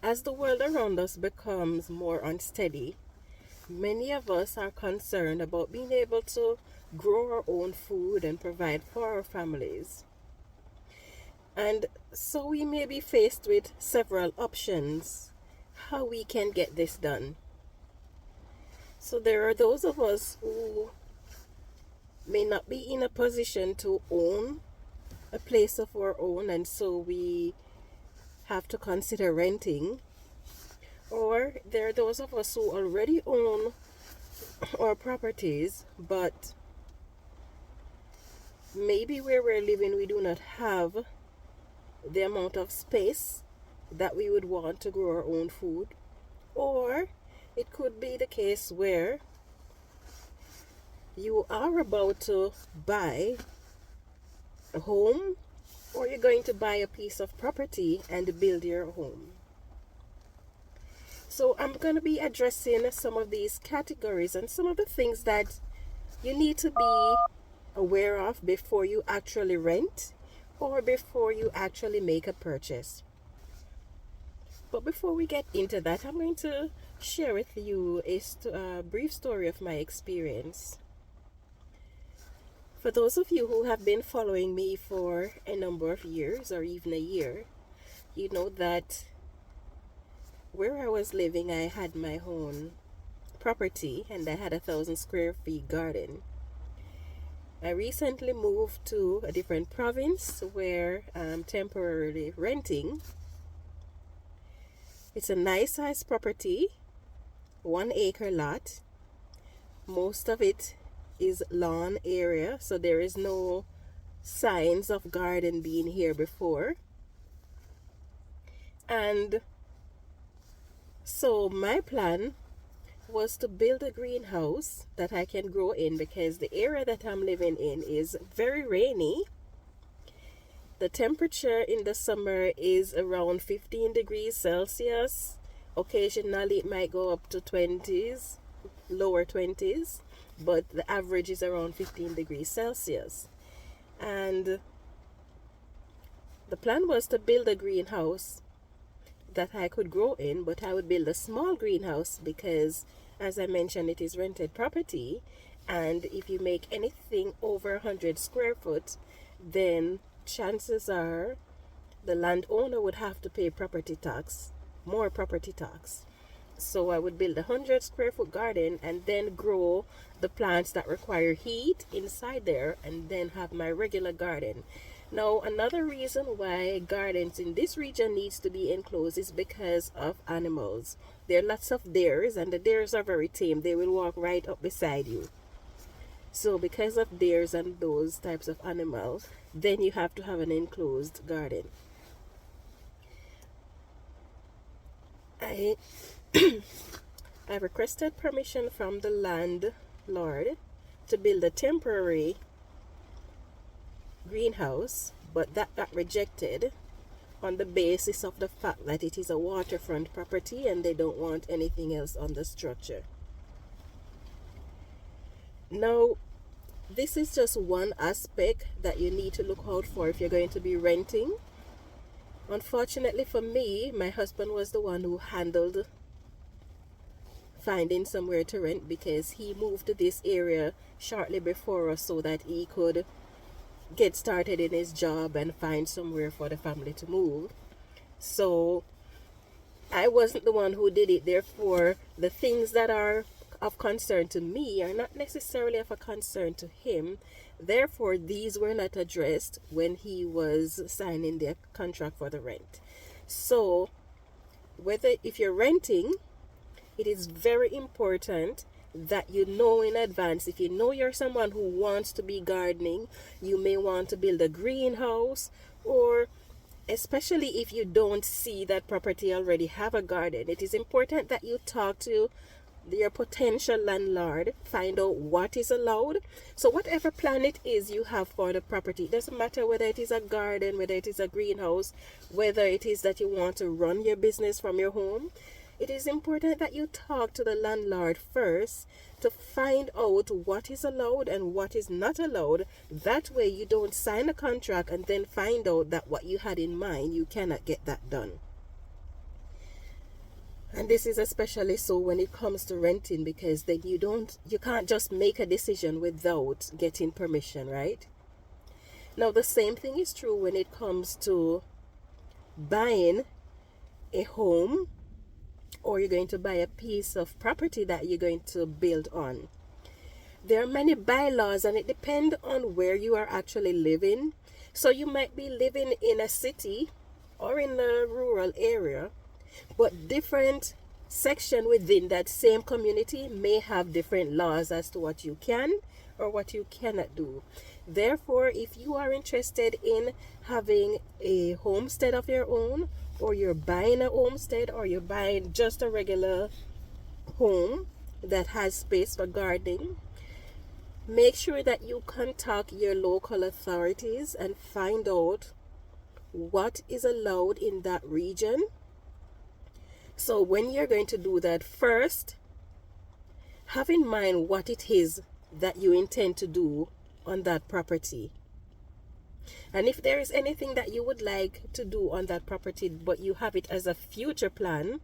As the world around us becomes more unsteady, many of us are concerned about being able to grow our own food and provide for our families. And so we may be faced with several options how we can get this done. So there are those of us who may not be in a position to own a place of our own, and so we have to consider renting. Or there are those of us who already own our properties, but maybe where we're living we do not have the amount of space that we would want to grow our own food. Or it could be the case where you are about to buy a home, or you're going to buy a piece of property and build your home. So I'm going to be addressing some of these categories and some of the things that you need to be aware of before you actually rent or before you actually make a purchase. But before we get into that, I'm going to share with you a brief story of my experience. For those of you who have been following me for a number of years or even a year, you know that where I was living, I had my own property and I had 1,000 square feet garden. I recently moved to a different province where I'm temporarily renting. It's a nice sized property, 1 acre lot. Most of it is lawn area, so there is no signs of garden being here before. And so my plan was to build a greenhouse that I can grow in, because the area that I'm living in is very rainy. The temperature in the summer is around 15 degrees Celsius. Occasionally it might go up to 20s, lower 20s, but the average is around 15 degrees Celsius. And the plan was to build a greenhouse that I could grow in, but I would build a small greenhouse because, as I mentioned, it is rented property, and if you make anything over 100 square foot, then chances are the landowner would have to pay property tax, more property tax. So I would build a 100 square foot garden and then grow the plants that require heat inside there, and then have my regular garden. Now, another reason why gardens in this region needs to be enclosed is because of animals. There are lots of deers, and the deers are very tame. They will walk right up beside you. So because of deers and those types of animals, then you have to have an enclosed garden. I requested permission from the landlord to build a temporary greenhouse, but that got rejected on the basis of the fact that it is a waterfront property and they don't want anything else on the structure. Now, this is just one aspect that you need to look out for if you're going to be renting. Unfortunately for me, my husband was the one who handled finding somewhere to rent, because he moved to this area shortly before us so that he could get started in his job and find somewhere for the family to move. So I wasn't the one who did it. Therefore, the things that are of concern to me are not necessarily of a concern to him. Therefore, these were not addressed when he was signing the contract for the rent. So if you're renting, it is very important that you know in advance. If you know you're someone who wants to be gardening, you may want to build a greenhouse, or especially if you don't see that property already have a garden, it is important that you talk to your potential landlord, find out what is allowed. So whatever plan it is you have for the property, it doesn't matter whether it is a garden, whether it is a greenhouse, whether it is that you want to run your business from your home, it is important that you talk to the landlord first to find out what is allowed and what is not allowed. That way you don't sign a contract and then find out that what you had in mind, you cannot get that done. And this is especially so when it comes to renting, because then you can't just make a decision without getting permission, right? Now the same thing is true when it comes to buying a home, or you're going to buy a piece of property that you're going to build on. There are many bylaws, and it depends on where you are actually living. So you might be living in a city or in a rural area, but different section within that same community may have different laws as to what you can or what you cannot do. Therefore, if you are interested in having a homestead of your own, or you're buying a homestead, or you're buying just a regular home that has space for gardening, make sure that you contact your local authorities and find out what is allowed in that region. So when you're going to do that, first have in mind what it is that you intend to do on that property. And if there is anything that you would like to do on that property but you have it as a future plan,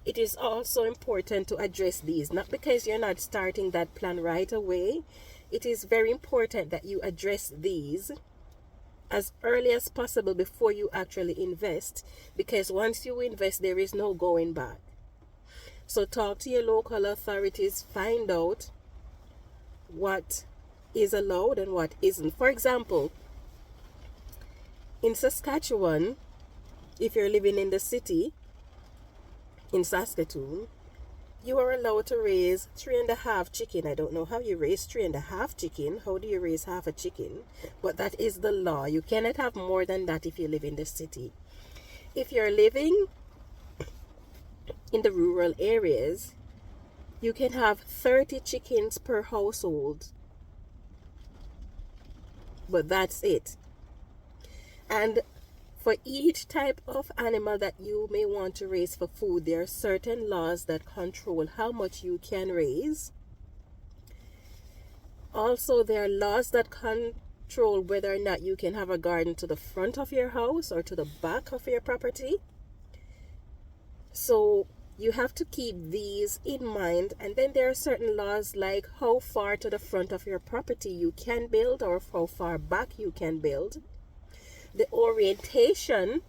it is also important to address these. Not because you're not starting that plan right away. It is very important that you address these as early as possible before you actually invest, because once you invest, there is no going back. So talk to your local authorities, find out what is allowed and what isn't. For example, in Saskatchewan, if you're living in the city, in Saskatoon, you are allowed to raise 3.5 chicken. I don't know how you raise 3.5 chicken. How do you raise half a chicken? But that is the law. You cannot have more than that if you live in the city. If you're living in the rural areas, you can have 30 chickens per household. But that's it. And for each type of animal that you may want to raise for food, there are certain laws that control how much you can raise. Also, there are laws that control whether or not you can have a garden to the front of your house or to the back of your property. So you have to keep these in mind. And then there are certain laws like how far to the front of your property you can build or how far back you can build. The orientation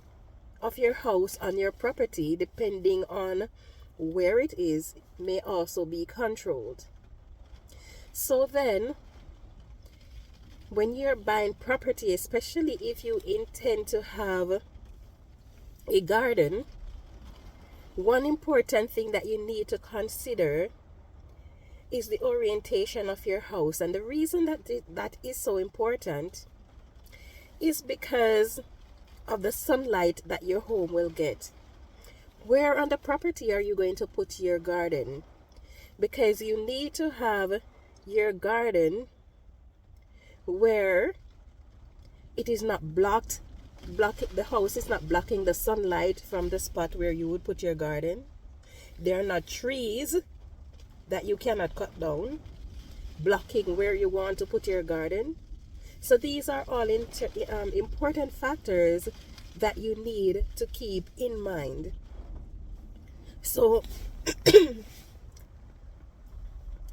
of your house on your property, depending on where it is, may also be controlled. So then, when you're buying property, especially if you intend to have a garden, one important thing that you need to consider is the orientation of your house. And the reason that is so important is because of the sunlight that your home will get. Where on the property are you going to put your garden? Because you need to have your garden where it is not the house is not blocking the sunlight from the spot where you would put your garden. There are not trees that you cannot cut down blocking where you want to put your garden. So these are all important factors that you need to keep in mind. So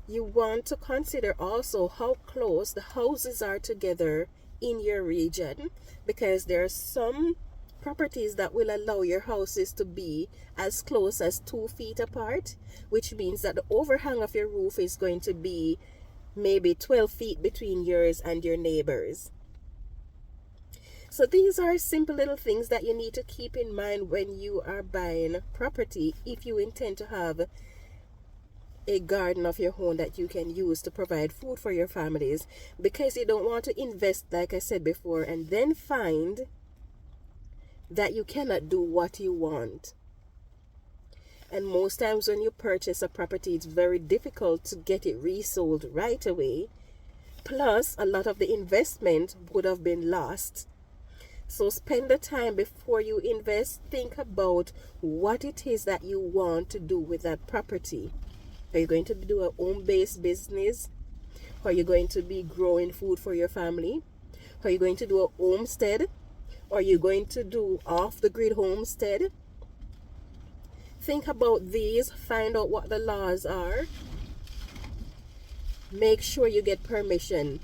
you want to consider also how close the houses are together in your region, because there are some properties that will allow your houses to be as close as 2 feet apart, which means that the overhang of your roof is going to be maybe 12 feet between yours and your neighbors. So these are simple little things that you need to keep in mind when you are buying property, if you intend to have a garden of your own that you can use to provide food for your families, because you don't want to invest, like I said before, and then find that you cannot do what you want. And most times when you purchase a property, it's very difficult to get it resold right away. Plus, a lot of the investment would have been lost. So spend the time before you invest. Think about what it is that you want to do with that property. Are you going to do a home-based business? Are you going to be growing food for your family? Are you going to do a homestead? Are you going to do off-the-grid homestead? think about these, find out what the laws are, make sure you get permission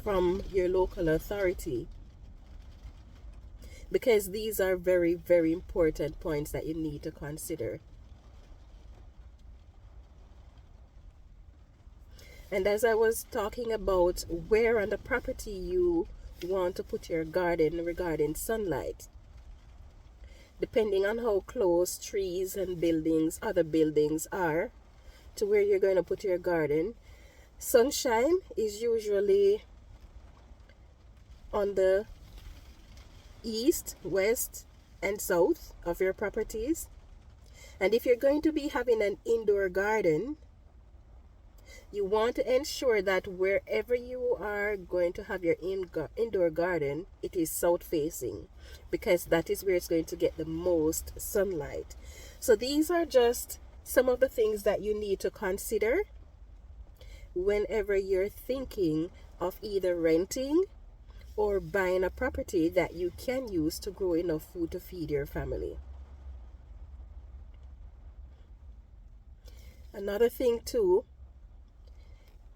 from your local authority, because these are very, very important points that you need to consider. And as I was talking about where on the property you want to put your garden regarding sunlight, depending on how close trees and buildings, other buildings are to where you're going to put your garden, sunshine is usually on the east, west, and south of your properties. And if you're going to be having an indoor garden, you want to ensure that wherever you are going to have your indoor garden, it is south facing, because that is where it's going to get the most sunlight. So these are just some of the things that you need to consider whenever you're thinking of either renting or buying a property that you can use to grow enough food to feed your family. Another thing too,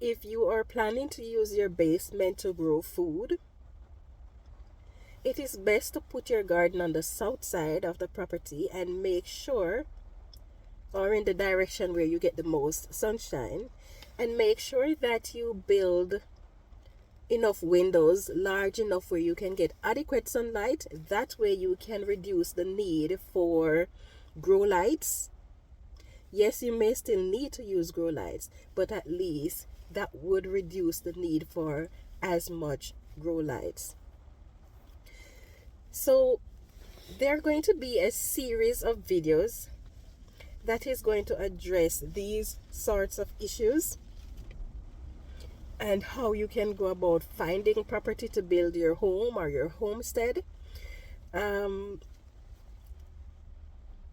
if you are planning to use your basement to grow food, it is best to put your garden on the south side of the property and make sure, or in the direction where you get the most sunshine, and make sure that you build enough windows large enough where you can get adequate sunlight. That way you can reduce the need for grow lights. Yes, you may still need to use grow lights, but at least that would reduce the need for as much grow lights. So there are going to be a series of videos that is going to address these sorts of issues and how you can go about finding property to build your home or your homestead.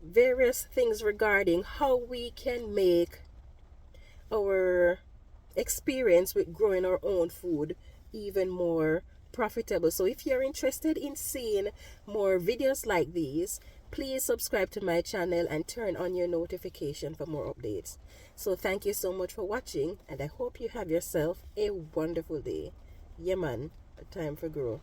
Various things regarding how we can make our experience with growing our own food even more profitable. So if you're interested in seeing more videos like these, please subscribe to my channel and turn on your notification for more updates. So thank you so much for watching, and I hope you have yourself a wonderful day. Yeah man, a time for grow.